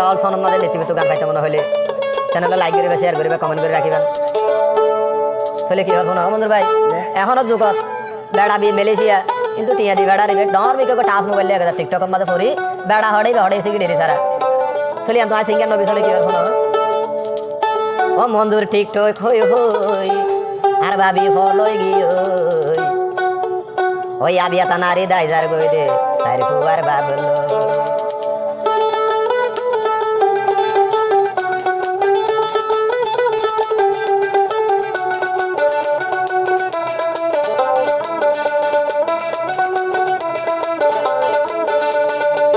all ফোনের মাঝে নীতিগত গান পাইতে মনে হলে চ্যানেলে লাইক করিবা শেয়ার করিবা কমেন্ট করে রাখিবেন তাহলে কি হল বন্ধুর ভাই এখনো যুগত বেড়া বি মালয়েশিয়া কিন্তু টিয়া দি বেড়া রিবে ডর মিকে টাচ মোবাইল লিয়ে টিকটক মাঝে পড়ি বেড়া হড়ে সিগি ডেরি সারা তাহলে আমি সিঙ্গার নবী চলে কি হল ও বন্ধুর টিকটক হই হই আর ভাবি ফলই গিয়ে ওই আবিয়া তানারি দাইজার গই দে সারি ফুয়ার বাবল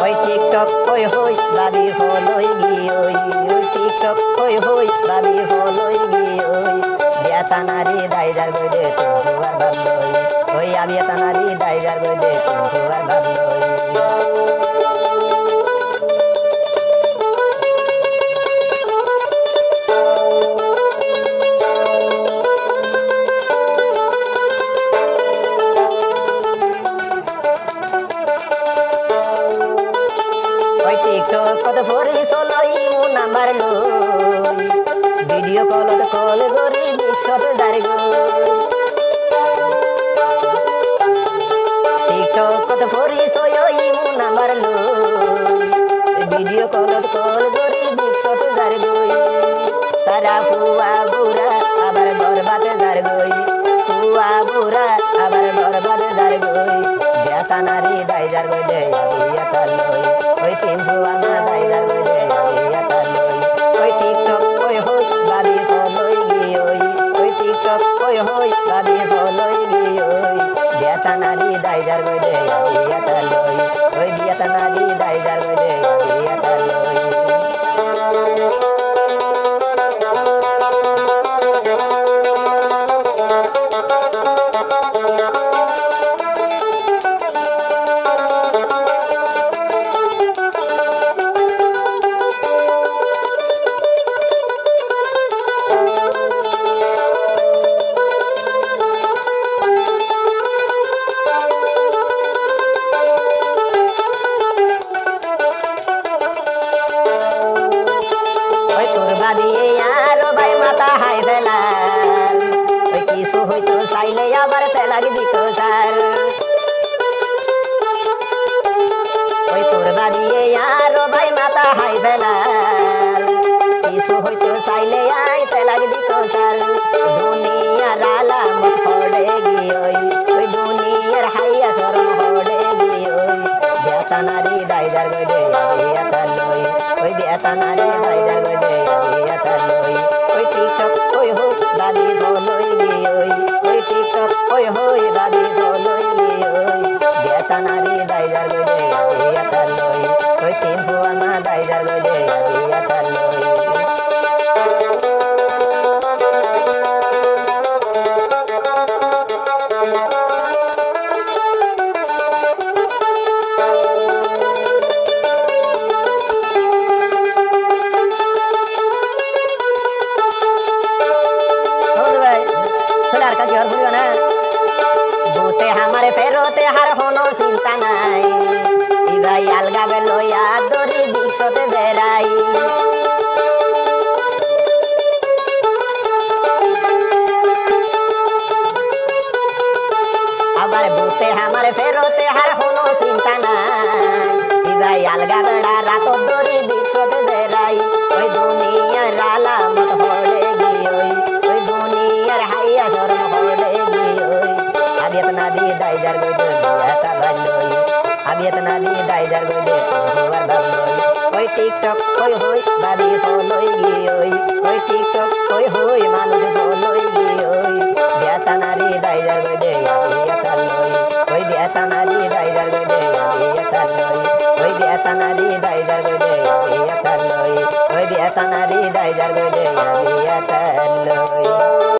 ওই টিকটক হই হই ভাবি ফলই গিয়ে ওই টিকটক হই হই ভাবি ফলই গিয়ে ওই বিয়া তানারি দাইজার গই দে ফুয়ার বাবল ওই আবিয়া তানারি দাইজার গই দে ফুয়ার বাবল কত ফরি চলই মো নাম্বার লই ভিডিও কলত কল গরি বিশ্বত দাঁড়ি গো টিকটক কত ফরি চলই মো নাম্বার লই ভিডিও কলত কল গরি বিশ্বত দাঁড়ি গই সারা ফুয়া বুড়া আবার বরবাদে দাঁড়ি গই ফুয়া বুড়া আবার বরবাদে দাঁড়ি গই বেতা নারী দাইজার গই দে আবিয়া তাল লই ওই তিন ফুয়া না দাইজার গই দে আবিয়া তাল লই ওই টিকটক ওই হই ভাবি ফলই গিয়ে ওই টিকটক ওই হই ভাবি ফলই গিয়ে বেতা নারী দাইজার গই দে আবিয়া তাল লই ওই বেতা নারী দাইজার গই দে আবিয়া তাল লই দিয়ে আর ভাই মাথা হাই ফেলার ওই কিছু হইতো চাইলে আবার ফেলার দিত স্যার ওই তোর বাড়িয়ে আর ভাই মাথা হাই ফেলার কিছু হইতো চাইলে আই ফেলার দিত স্যার দুনিয়ার আলামত হড়ে গিয়ে ওই দুনিয়ার হাইয়া শরম হড়ে গিয়ে বেতা নারী দাইজার গই দে আবিয়া তাল লই ওই বেতা নারী দাইজার গই দে আবিয়া তাল লই ওই টিকটক ওই হই ভাবি ফলই গিয়ে ওই টিকটক ওই হই ভাবি ফলই গিয়ে বেতা নারী দাইজার গই দে আবিয়া তাল লই ওই তিন ফুয়া না দাইজার গই দে আবিয়া তাল লই बोते हमारे फेरोते हर होनो चिंता नाई इबाई अलगा बेलो याद दोरी बिछोते बेराई हमारे बोते हमारे फेरोते हर होनो चिंता नाई इबाई अलगा बेड़ा रातो दोरी बिछोते बेराई ओई दुनिया राला मत होड़ेगी ओई दुनिया हाइया शर्म होड़ेगी আবিয়া নাদি দাইজার গই দে বেতা ভালই আবিয়া নাদি দাইজার গই দে ফুয়ার বাবলই ওই টিকটক ওই হই ভাবি ফলই গিয়ে ওই টিকটক ওই হই মানুষ ফলই গিয়ে বেতা নারী দাইজার গই দে আবিয়া তাল লই ওই বেতা নারী দাইজার গই দে আবিয়া তাল লই ওই বেতা নারী দাইজার গই দে আবিয়া তাল লই ওই বেতা নারী দাইজার গই দে